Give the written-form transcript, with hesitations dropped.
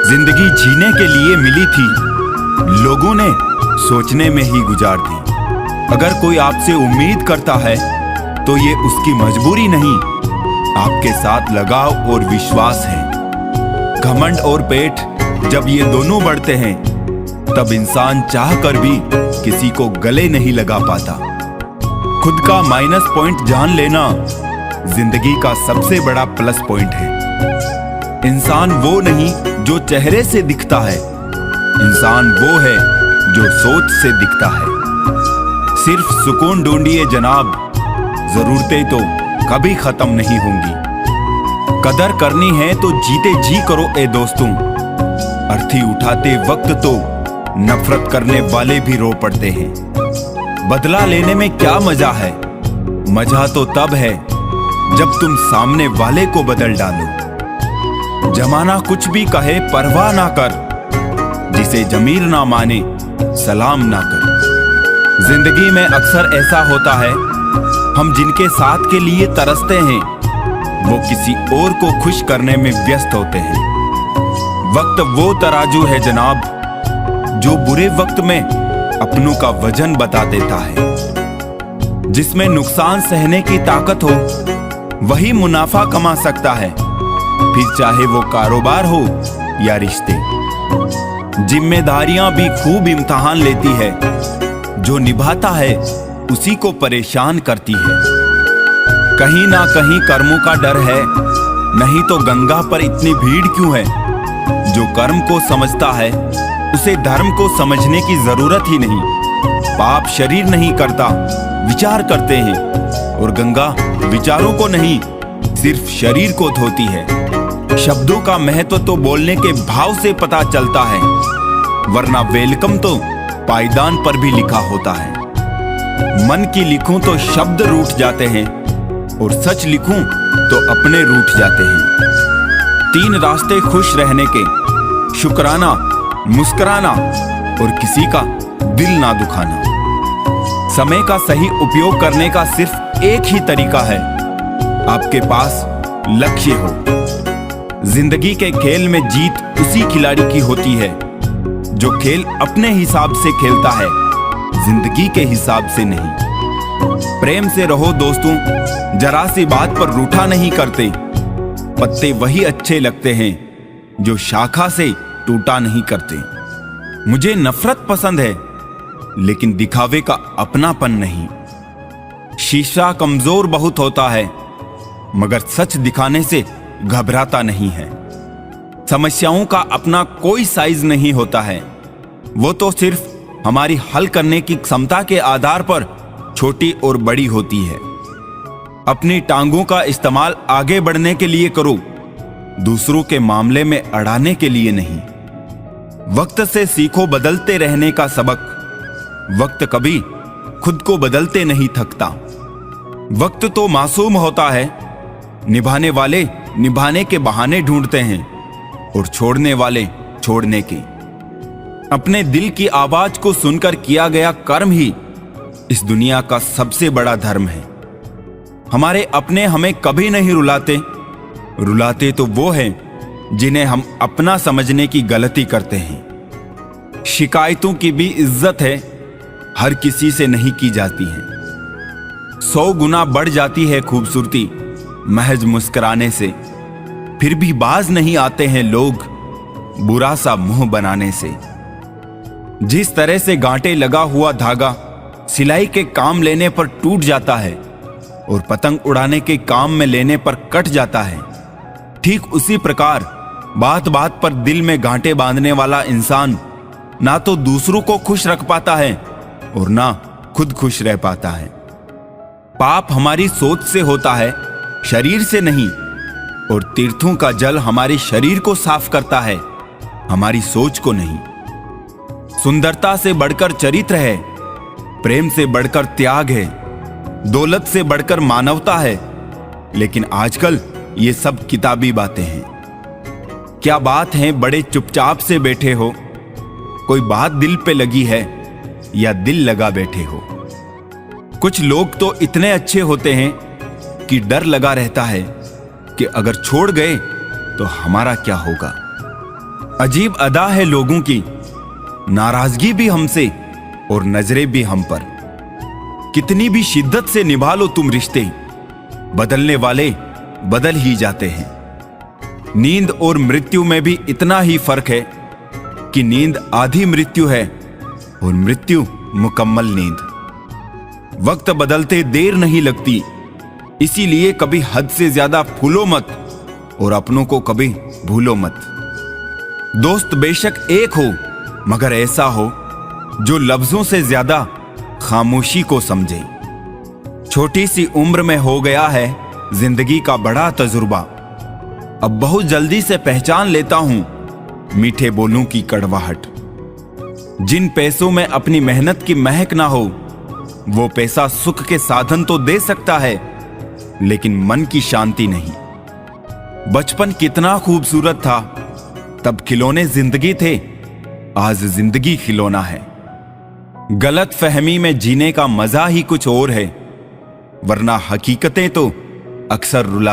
जिंदगी जीने के लिए मिली थी, लोगों ने सोचने में ही गुजार दी। अगर कोई आपसे उम्मीद करता है तो ये उसकी मजबूरी नहीं, आपके साथ लगाव और विश्वास है। घमंड और पेट जब ये दोनों बढ़ते हैं तब इंसान चाह कर भी किसी को गले नहीं लगा पाता। खुद का माइनस पॉइंट जान लेना जिंदगी का सबसे बड़ा प्लस पॉइंट है। इंसान वो नहीं जो चेहरे से दिखता है, इंसान वो है जो सोच से दिखता है। सिर्फ सुकून ढूंढिए जनाब, जरूरतें तो कभी खत्म नहीं होंगी। कदर करनी है तो जीते जी करो ए दोस्तों, अर्थी उठाते वक्त तो नफरत करने वाले भी रो पड़ते हैं। बदला लेने में क्या मजा है, मजा तो तब है जब तुम सामने वाले को बदल डालो। जमाना कुछ भी कहे परवाह ना कर, जिसे जमीर ना माने सलाम ना कर। जिंदगी में अक्सर ऐसा होता है, हम जिनके साथ के लिए तरसते हैं वो किसी और को खुश करने में व्यस्त होते हैं। वक्त वो तराजू है जनाब जो बुरे वक्त में अपनों का वजन बता देता है। जिसमें नुकसान सहने की ताकत हो वही मुनाफा कमा सकता है, फिर चाहे वो कारोबार हो या रिश्ते। जिम्मेदारियां भी खूब इम्तिहान लेती है, जो निभाता है उसी को परेशान करती है। कहीं ना कहीं कर्मों का डर है, नहीं तो गंगा पर इतनी भीड़ क्यों है। जो कर्म को समझता है उसे धर्म को समझने की जरूरत ही नहीं। पाप शरीर नहीं करता, विचार करते हैं, और गंगा विचारों को नहीं सिर्फ शरीर को धोती है। शब्दों का महत्व तो बोलने के भाव से पता चलता है, वरना वेलकम तो पायदान पर भी लिखा होता है। मन की लिखूं तो शब्द रूठ जाते हैं, और सच लिखूं तो अपने रूठ जाते हैं। 3 रास्ते खुश रहने के, शुक्राना, मुस्कुराना और किसी का दिल ना दुखाना। समय का सही उपयोग करने का सिर्फ एक ही तरीका है, आपके पास लक्ष्य हो। जिंदगी के खेल में जीत उसी खिलाड़ी की होती है जो खेल अपने हिसाब से खेलता है, जिंदगी के हिसाब से नहीं। प्रेम से रहो दोस्तों, जरा सी बात पर रूठा नहीं करते। पत्ते वही अच्छे लगते हैं जो शाखा से टूटा नहीं करते। मुझे नफरत पसंद है लेकिन दिखावे का अपनापन नहीं। शीशा कमजोर बहुत होता है मगर सच दिखाने से घबराता नहीं है। समस्याओं का अपना कोई साइज नहीं होता है, वो तो सिर्फ हमारी हल करने की क्षमता के आधार पर छोटी और बड़ी होती है। अपनी टांगों का इस्तेमाल आगे बढ़ने के लिए करो, दूसरों के मामले में अड़ाने के लिए नहीं। वक्त से सीखो बदलते रहने का सबक, वक्त कभी खुद को बदलते नहीं थकता। वक्त तो मासूम होता है, निभाने वाले निभाने के बहाने ढूंढते हैं और छोड़ने वाले छोड़ने के। अपने दिल की आवाज को सुनकर किया गया कर्म ही इस दुनिया का सबसे बड़ा धर्म है। हमारे अपने हमें कभी नहीं रुलाते, रुलाते तो वो हैं जिन्हें हम अपना समझने की गलती करते हैं। शिकायतों की भी इज्जत है, हर किसी से नहीं की जाती है। 100 गुना बढ़ जाती है खूबसूरती महज मुस्कुराने से, फिर भी बाज नहीं आते हैं लोग बुरा सा मुंह बनाने से। जिस तरह से गांठे लगा हुआ धागा सिलाई के काम लेने पर टूट जाता है और पतंग उड़ाने के काम में लेने पर कट जाता है, ठीक उसी प्रकार बात बात पर दिल में गांठे बांधने वाला इंसान ना तो दूसरों को खुश रख पाता है और ना खुद खुश रह पाता है। पाप हमारी सोच से होता है, शरीर से नहीं, और तीर्थों का जल हमारे शरीर को साफ करता है, हमारी सोच को नहीं। सुंदरता से बढ़कर चरित्र है, प्रेम से बढ़कर त्याग है, दौलत से बढ़कर मानवता है, लेकिन आजकल ये सब किताबी बातें हैं। क्या बात है बड़े चुपचाप से बैठे हो, कोई बात दिल पे लगी है या दिल लगा बैठे हो। कुछ लोग तो इतने अच्छे होते हैं कि डर लगा रहता है कि अगर छोड़ गए तो हमारा क्या होगा। अजीब अदा है लोगों की, नाराजगी भी हमसे और नजरें भी हम पर। कितनी भी शिद्दत से निभा लो तुम रिश्ते, बदलने वाले बदल ही जाते हैं। नींद और मृत्यु में भी इतना ही फर्क है कि नींद आधी मृत्यु है और मृत्यु मुकम्मल नींद। वक्त बदलते देर नहीं लगती, इसीलिए कभी हद से ज्यादा फूलो मत और अपनों को कभी भूलो मत। दोस्त बेशक एक हो, मगर ऐसा हो जो लफ्जों से ज्यादा खामोशी को समझे। छोटी सी उम्र में हो गया है जिंदगी का बड़ा तजुर्बा, अब बहुत जल्दी से पहचान लेता हूं मीठे बोलों की कड़वाहट। जिन पैसों में अपनी मेहनत की महक ना हो, वो पैसा सुख के साधन तो दे सकता है, लेकिन मन की शांति नहीं। बचपन कितना खूबसूरत था, तब खिलौने जिंदगी थे, आज जिंदगी खिलौना है। गलत फहमी में जीने का मजा ही कुछ और है, वरना हकीकतें तो अक्सर रुला